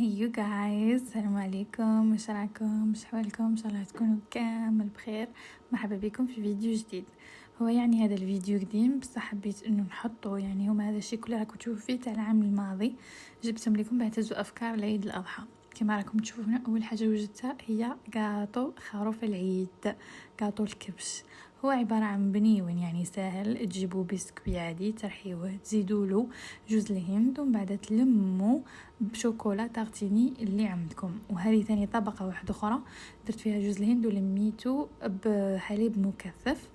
هيو جايز، السلام عليكم، واش راكم؟ واش حوالكم؟ ان شاء الله تكونوا كامل بخير. مرحبا بكم في فيديو جديد. هو يعني هذا الفيديو قديم بس حبيت انه نحطه، يعني هما هذا الشيء كله راكم تشوفوا فيه تاع العام الماضي. جبتهم لكم بعتزوا افكار لعيد الاضحى. كما راكم تشوفوا هنا اول حاجه وجدتها هي كاطو خروف العيد، كاطو الكبش. هو عبارة عن بنيون، يعني سهل. تجيبوا بسكوي عادي ترحيوه، تزيدوا له جوز الهند ومن بعد تلموا بشوكولا تارتيني اللي عندكم. وهذه ثاني طبقة واحدة اخرى درت فيها جوز الهند ولميته بحليب مكثف،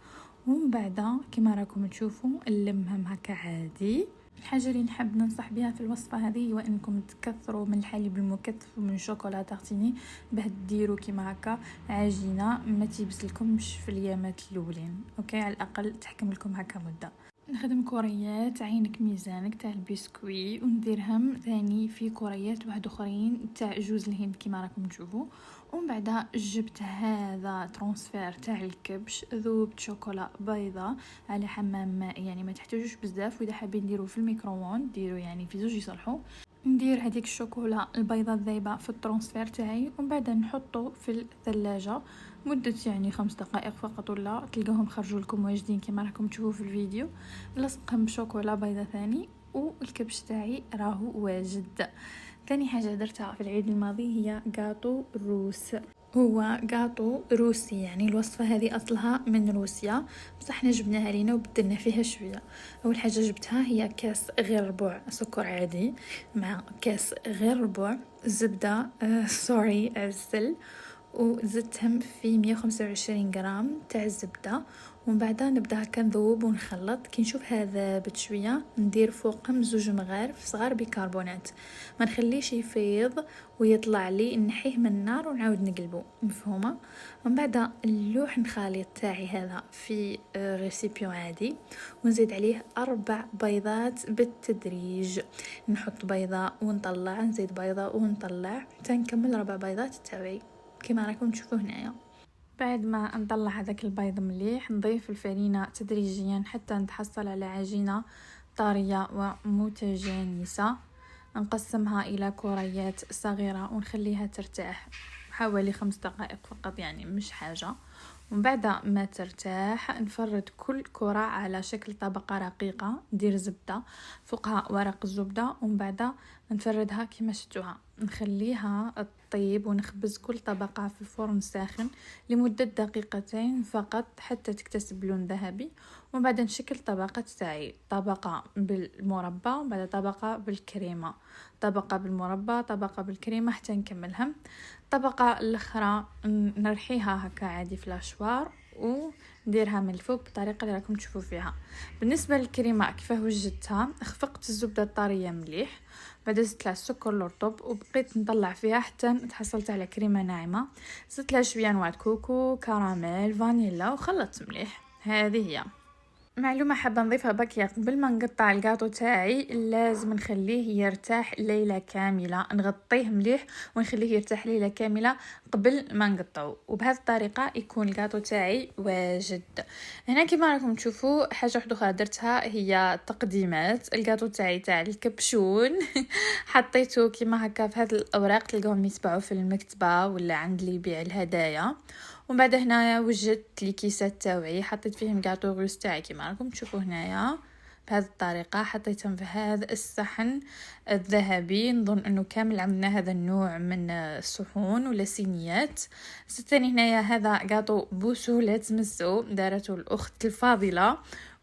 ومن بعد كما راكم تشوفوا نلمهم هكا عادي. الحاجه اللي نحب ننصح بها في الوصفه هذه هو انكم تكثروا من الحليب المكثف ومن الشوكولا تارتيني باه ديروا كيما هكا عجينه ما تيبسلكمش في اليامات الاولين. اوكي، على الاقل تحكم لكم هكا مده. نخدم كوريات عينك ميزانك تاع البسكوي، ونديرهم ثاني في كوريات واحد اخرين تاع جوز الهند كيما راكم تشوفوا. ومن بعد جبت هذا ترانسفير تاع الكبش، ذوبت شوكولا بيضة على حمام ماء، يعني ما تحتاجوش بزاف. واذا حابين ديروا في الميكرووند ديروا، يعني في زوج يصلحوا. ندير هذيك الشوكولا البيضة الذايبة في الترانسفير تاعي، ومن بعد نحطه في الثلاجة مدة يعني 5 دقائق فقط، ولا تلقاهم خرجوا لكم واجدين كما راكم تشوفوا في الفيديو. لصقهم بشوكولا بيضة ثاني، والكبش تاعي راهو واجد. ثاني حاجة درتها في العيد الماضي هي قاطو روس. هو قاطو روسي، يعني الوصفة هذه أصلها من روسيا بس احنا جبناها لينا وبدلنا فيها شوية. أول حاجة جبتها هي كاس غير ربع سكر عادي، مع كاس غير ربع زبدة سوري عسل، وزدتهم في 125 غرام تاع الزبدة. ومن بعد نبدا هكا نذوب ونخلط. كي نشوف هذا بشويه ندير فوقهم 2 مغارف صغار بيكربونات، ما نخليش يفيض ويطلع لي، نحيه من النار ونعاود نقلبه، مفهومه؟ ومن بعد نلوح الخليط تاعي هذا في ريسيبيو عادي، ونزيد عليه 4 بيضات بالتدريج. نحط بيضه ونطلع، نزيد بيضه ونطلع، تنكمل 4 بيضات تاعي كما راكم تشوفوا هنايا. بعد ما نطلع هذاك البيض مليح نضيف الفرينة تدريجيا حتى نتحصل على عجينة طرية ومتجانسة. نقسمها إلى كريات صغيرة ونخليها ترتاح حوالي 5 دقائق فقط، يعني مش حاجة. ومن بعد ما ترتاح نفرد كل كرة على شكل طبقة رقيقة، ندير زبدة فوقها ورق الزبدة، ومن بعد نفردها كما شفتوها. نخليها تطيب ونخبز كل طبقة في فرن ساخن لمدة 2 دقيقة فقط حتى تكتسب لون ذهبي. ومن بعد نشكل طبقة تاعي، طبقة بالمربى وبعد طبقة بالكريمة، طبقة بالمربى طبقة بالكريمة حتى نكملهم. الطبقة الاخرى نرحيها هكا عادي في لاشوار ونديرها من الفوق بالطريقه اللي راكم تشوفوا فيها. بالنسبه للكريمه كيفاه وجدتها، خفقت الزبده الطريه مليح، بعد زدت لها السكر الرطب وبقيت نطلع فيها حتى تحصلت على كريمه ناعمه. زدت لها شويه نواه كوكو، كراميل، فانيلا، وخلطت مليح. هذه هي معلومة حابة نضيفها بكية. قبل ما نقطع الجاتو تاعي لازم نخليه يرتاح ليلة كاملة، نغطيه مليح ونخليه يرتاح ليلة كاملة قبل ما نقطعه، وبهذه الطريقة يكون الجاتو تاعي واجد. هنا كما راكم تشوفوا حاجة واحدة أخرى درتها هي تقديمات. الجاتو تاعي تاع الكبشون حطيته كما هكا في هذه الأوراق تلقاهم يتباعوا في المكتبة ولا عند اللي يبيع الهدايا. ومن بعد هنايا وجدت لي كيسات تاوعي حطيت فيهم كاطو روز تاعي كما راكم تشوفوا هنايا بهذه الطريقه، حطيتهم في هذا الصحن الذهبي. نظن انه كامل عندنا هذا النوع من الصحون ولا سينيات. ثاني هنايا هذا كاطو بوسوله تمسو دارته الاخت الفاضله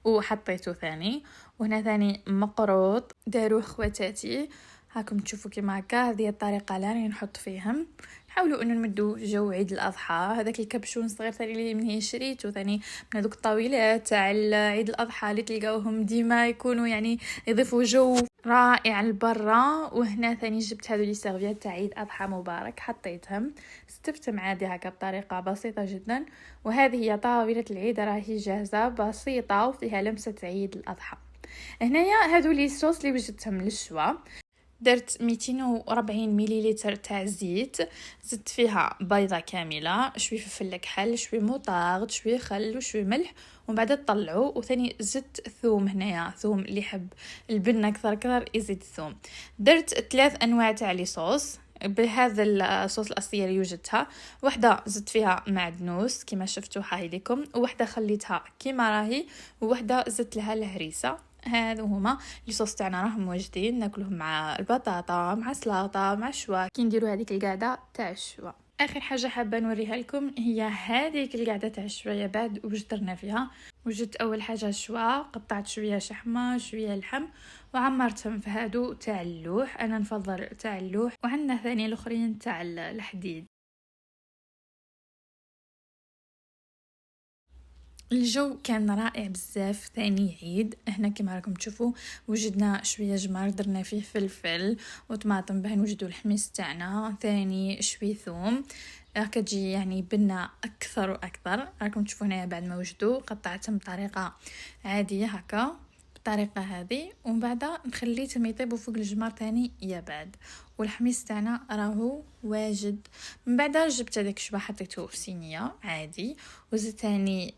وحطيته ثاني. وهنا ثاني مقروط داروه خواتاتي، هاكم تشوفوا كما هكا. هذه الطريقه اللي راني نحط فيهم. حاولوا انه نمدوا جو عيد الاضحى. هذاك الكبشون الصغير ثاني اللي من هي شريته ثاني من هذوك الطاولات تاع عيد الاضحى اللي تلقاوهم ديما يكونوا يعني يضيفوا جو رائع لبرا. وهنا ثاني جبت هذو لي سيرفيات تاع عيد اضحى مبارك، حطيتهم ستفتم عادي هكا بطريقه بسيطه جدا. وهذه هي طاوله العيد، راهي جاهزه بسيطه وفيها لمسه عيد الاضحى. هنايا هذو لي صوص اللي وجدتهم للشوا. درت 240 مليلتر تاع زيت، زدت فيها بيضه كامله، شويه فلفل كحل، شويه موطارد، شويه خل وشويه ملح، ومن بعد طلعوا. وثاني زدت ثوم، هنايا ثوم اللي يحب البنه اكثر يزيد الثوم. درت 3 انواع تاع لي صوص، بهذا الصوص الاصليه اللي وجدتها. وحده زدت فيها معدنوس كما شفتوا هاي لكم، وحده خليتها كيما راهي، وحده زدت لها الهريسه. هادو هما لي صوص تاعنا راهم واجدين، ناكلوهم مع البطاطا مع السلطه مع الشوا كي نديروا هذيك القعده تاع الشوا. اخر حاجه حابه نوريها لكم هي هذيك القعده تاع الشويه بعد واش درنا فيها. وجدت اول حاجه الشوا، قطعت شويه شحمه شويه لحم وعمرتهم في هادو تاع اللوح، انا نفضل تاع اللوح، وعندنا ثاني الاخرين تاع الحديد. الجو كان رائع بزاف. ثاني عيد هنا كما راكم تشوفوا وجدنا شويه جمر درنا فيه فلفل وطماطم باه نوجدوا الحميص تاعنا، ثاني شوي ثوم كتجي يعني بنه اكثر واكثر. راكم تشوفوا هنا بعد ما وجدوا قطعتهم بطريقه عاديه هكا بالطريقه هذه، ومن بعد خليتهم يطيبوا فوق الجمر ثاني يا بعد. والحميص تاعنا راهو واجد. من بعد جبت هذاك الشبا حطيته في صينيه عادي، وزدت ثاني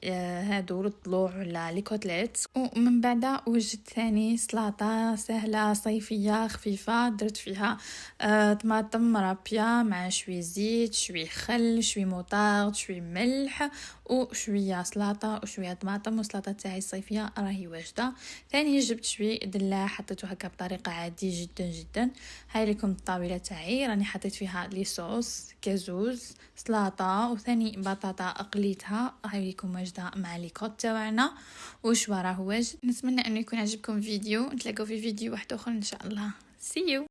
هادو الضلوع ولا لي كوتليت، ومن بعد وجدت ثاني سلطه سهله صيفيه خفيفه درت فيها طماطم مرابيه مع شوي زيت شوي خل شوي موطارد شوي ملح وشويه سلطه وشويه طماطم، والسلطه تاعي الصيفيه راهي واجده. ثاني جبت شوي دلا حطيته هكا بطريقه عادي جدا جدا. هاي لكم الطاوله تاعي، راني حطيت فيها لي صوص كازوز سلطه وثاني بطاطا قليتها. هاي لكم واجده مع لي كوت تاعنا وشوا راه واجد. نتمنى انه يكون عجبكم فيديو، نتلاقوا في فيديو واحد اخر ان شاء الله. See you.